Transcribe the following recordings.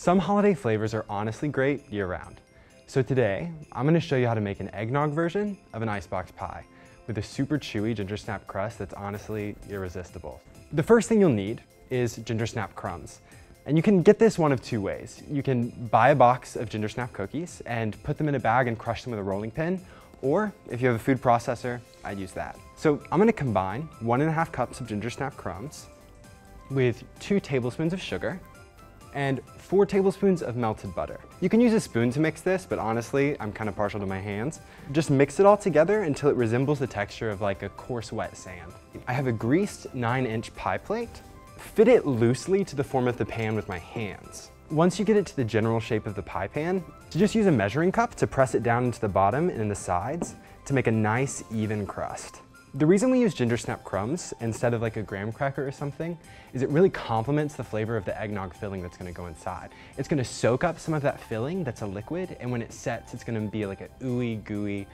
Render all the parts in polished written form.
Some holiday flavors are honestly great year-round. So today, I'm going to show you how to make an eggnog version of an icebox pie with a super chewy gingersnap crust that's honestly irresistible. The first thing you'll need is gingersnap crumbs. And you can get this one of two ways. You can buy a box of gingersnap cookies and put them in a bag and crush them with a rolling pin, or if you have a food processor, I'd use that. So I'm going to combine 1.5 cups of gingersnap crumbs with 2 tablespoons of sugar and 4 tablespoons of melted butter. You can use a spoon to mix this, but honestly, I'm kind of partial to my hands. Just mix it all together until it resembles the texture of like a coarse wet sand. I have a greased 9-inch pie plate. Fit it loosely to the form of the pan with my hands. Once you get it to the general shape of the pie pan, just use a measuring cup to press it down into the bottom and in the sides to make a nice, even crust. The reason we use gingersnap crumbs instead of like a graham cracker or something is it really complements the flavor of the eggnog filling that's gonna go inside. It's gonna soak up some of that filling that's a liquid, and when it sets, it's gonna be like a ooey gooey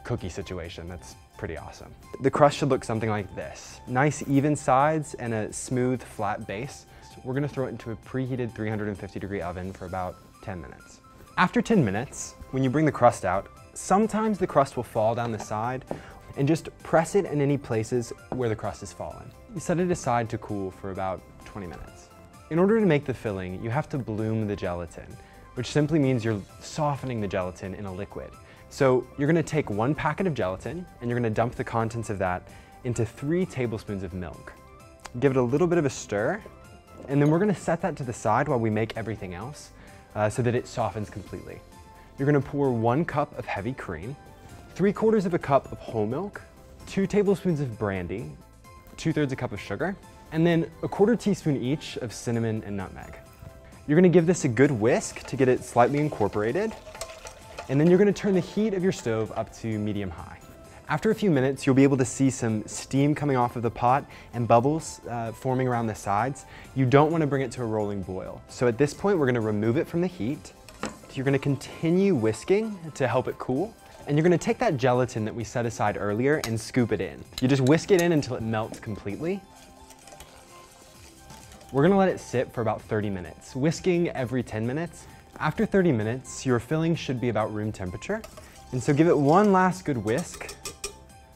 cookie situation that's pretty awesome. The crust should look something like this. Nice even sides and a smooth flat base. We're gonna throw it into a preheated 350-degree oven for about 10 minutes. After 10 minutes, when you bring the crust out, sometimes the crust will fall down the side, and just press it in any places where the crust has fallen. You set it aside to cool for about 20 minutes. In order to make the filling, you have to bloom the gelatin, which simply means you're softening the gelatin in a liquid. So you're gonna take 1 packet of gelatin and you're gonna dump the contents of that into 3 tablespoons of milk. Give it a little bit of a stir, and then we're gonna set that to the side while we make everything else so that it softens completely. You're gonna pour 1 cup of heavy cream, 3/4 of a cup of whole milk, 2 tablespoons of brandy, 2/3 a cup of sugar, and then 1/4 teaspoon each of cinnamon and nutmeg. You're gonna give this a good whisk to get it slightly incorporated, and then you're gonna turn the heat of your stove up to medium-high. After a few minutes, you'll be able to see some steam coming off of the pot and bubbles forming around the sides. You don't wanna bring it to a rolling boil. So at this point, we're gonna remove it from the heat. You're gonna continue whisking to help it cool. And you're gonna take that gelatin that we set aside earlier and scoop it in. You just whisk it in until it melts completely. We're gonna let it sit for about 30 minutes, whisking every 10 minutes. After 30 minutes, your filling should be about room temperature. And so give it one last good whisk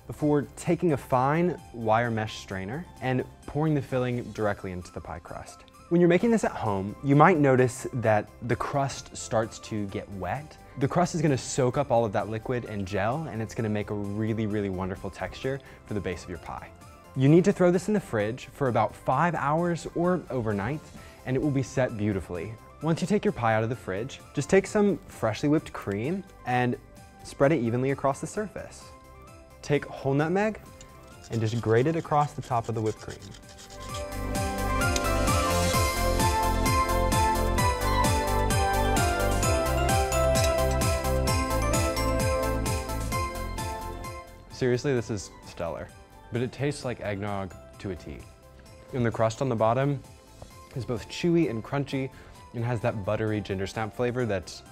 before taking a fine wire mesh strainer and pouring the filling directly into the pie crust. When you're making this at home, you might notice that the crust starts to get wet. The crust is gonna soak up all of that liquid and gel, and it's gonna make a really, really wonderful texture for the base of your pie. You need to throw this in the fridge for about 5 hours or overnight, and it will be set beautifully. Once you take your pie out of the fridge, just take some freshly whipped cream and spread it evenly across the surface. Take whole nutmeg and just grate it across the top of the whipped cream. Seriously, this is stellar, but it tastes like eggnog to a T. And the crust on the bottom is both chewy and crunchy and has that buttery gingersnap flavor that's,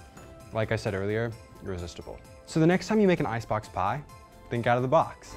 like I said earlier, irresistible. So the next time you make an icebox pie, think out of the box.